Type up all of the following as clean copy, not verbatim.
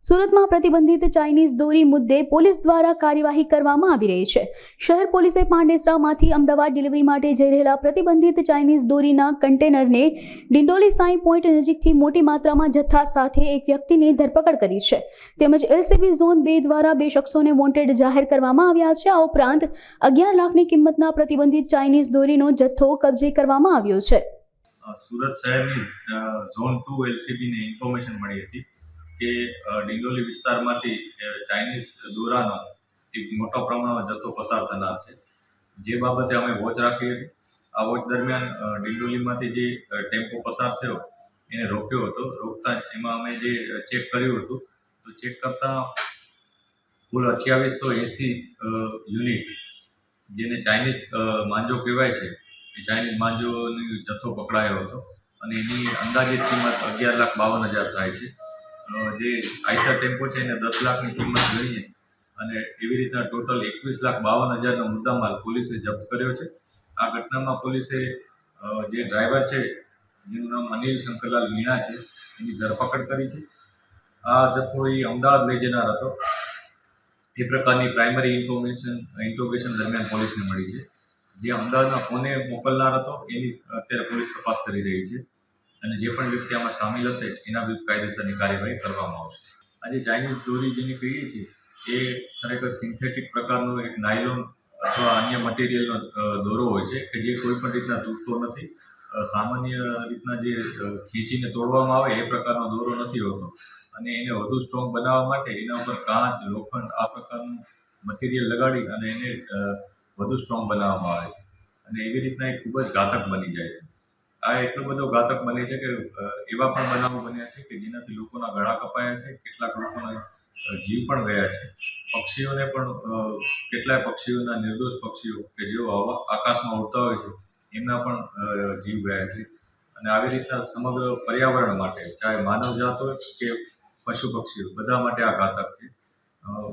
સુરતમાં પ્રતિબંધિત ચાઇનીઝ દોરી મુદ્દે પોલીસ દ્વારા કાર્યવાહી કરવામાં આવી રહી છે। શહેર પોલીસે પાંડેસરામાંથી અમદાવાદ ડિલિવરી માટે જઈ રહેલા પ્રતિબંધિત ચાઇનીઝ દોરીના કન્ટેનરને ડિંડોલી સાઈ પોઈન્ટ નજીકથી મોટી માત્રામાં જથ્થા સાથે એક વ્યક્તિની ધરપકડ કરી છે। તેમજ એલસીબી ઝોન 2 દ્વારા 2 શખ્સોને વોન્ટેડ જાહેર કરવામાં આવ્યા છે। આ ઉપરાંત 11 લાખની કિંમતના પ્રતિબંધિત ચાઇનીઝ દોરીનો જથ્થો કબજે કરવામાં આવ્યો છે। સુરત શહેરની ઝોન 2 એલસીબીને ઇન્ફોર્મેશન મળી હતી કે ડિંડોલી વિસ્તારમાંથી ચાઇનીઝ દોરાનો એક મોટા પ્રમાણમાં જથ્થો પસાર થનાર છે, જે બાબતે અમે વોચ રાખી હતી। આ વોચ દરમિયાન ડિંડોલીમાંથી જે ટેમ્પો પસાર થયો એને રોક્યો હતો। રોકતા એમાં અમે જે ચેક કર્યું હતું તો ચેક કરતાં કુલ 2880 યુનિટ જેને ચાઇનીઝ માંજો કહેવાય છે એ ચાઇનીઝ માંજોનો જથ્થો પકડાયો હતો અને એની અંદાજિત કિંમત 11,52,000 થાય છે। જે આઈસર ટેમ્પો છે એને 10 લાખની કિંમત ગણીએ અને એવી રીતના ટોટલ 21,52,000નો મુદ્દામાલ પોલીસે જપ્ત કર્યો છે। આ ઘટનામાં પોલીસે જે ડ્રાઈવર છે જેનું નામ અનિલ શંકરલાલ મીણા છે એની ધરપકડ કરી છે। આ જથ્થો એ અમદાવાદ લઈ જનાર હતો એ પ્રકારની પ્રાઇમરી ઇન્ટ્રોગેશન દરમિયાન પોલીસને મળી છે। જે અમદાવાદમાં કોને મોકલનાર હતો એની અત્યારે પોલીસ તપાસ કરી રહી છે અને જે પણ વ્યક્તિ આમાં સામેલ હશે એના વિરુદ્ધ કાયદેસરની કાર્યવાહી કરવામાં આવશે। આજે ચાઇનીઝ દોરી જેને કહીએ છીએ એ ખરેખર સિન્થેટિક પ્રકારનો એક નાયલોન અથવા અન્ય મટીરિયલનો દોરો હોય છે કે જે કોઈ પણ રીતના તૂટતો નથી। સામાન્ય રીતના જે ખીંચીને તોડવામાં આવે એ પ્રકારનો દોરો નથી હોતો અને એને વધુ સ્ટ્રોંગ બનાવવા માટે એના ઉપર કાચ, લોખંડ આ પ્રકારનું મટીરિયલ લગાડી અને એને વધુ સ્ટ્રોંગ બનાવવામાં આવે છે અને એવી રીતના એ ખૂબ જ ઘાતક બની જાય છે। આ એટલો બધો ઘાતક બને છે કે એવા પણ બનાવો બન્યા છે કે જેનાથી લોકોના ગળા કપાયા છે, કેટલાક લોકોના જીવ પણ ગયા છે। પક્ષીઓને પણ કેટલાય પક્ષીઓના નિર્દોષ પક્ષીઓ કે જેઓ આકાશમાં ઉડતા હોય છે એમના પણ જીવ ગયા છે અને આવી રીતના સમગ્ર પર્યાવરણ માટે ચાહે માનવજાત હોય કે પશુ પક્ષીઓ બધા માટે આ ઘાતક છે।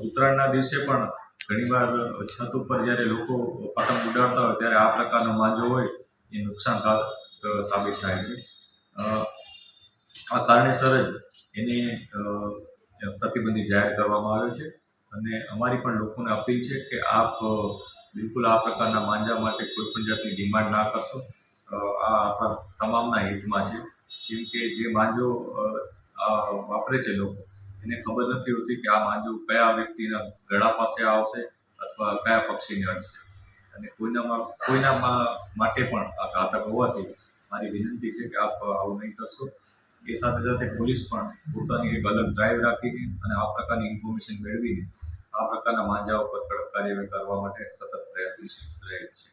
ઉત્તરાયણના દિવસે પણ ઘણીવાર છત ઉપર જ્યારે લોકો પતંગ ઉડાડતા હોય ત્યારે આ પ્રકારનો માંજો હોય એ નુકસાનકારક સાબિત થાય છે। આ કારણેસર જ એને પ્રતિબંધિત જાહેર કરવામાં આવ્યો છે અને અમારી પણ લોકોને અપીલ છે કે આપ બિલકુલ આ પ્રકારના માંજા માટે કોઈ પણ જાતની ડિમાન્ડ ના કરશો। આ આપણા તમામના હિતમાં છે, કેમ કે જે માંજો વાપરે છે લોકો એને ખબર નથી હોતી કે આ માંજો કયા વ્યક્તિના ગળા પાસે આવશે અથવા કયા પક્ષીને અડશે અને કોઈના માટે પણ આ ઘાતક હોવાથી મારી વિનંતી છે કે આપ આવું નહીં કરશો। એ સાથે સાથે પોલીસ પણ પોતાની એક અલગ ડ્રાઈવ રાખીને અને આ પ્રકારની ઇન્ફોર્મેશન મેળવીને આ પ્રકારના માંજા ઉપર કડક કાર્યવાહી કરવા માટે સતત પ્રયત્નશીલ રહે છે।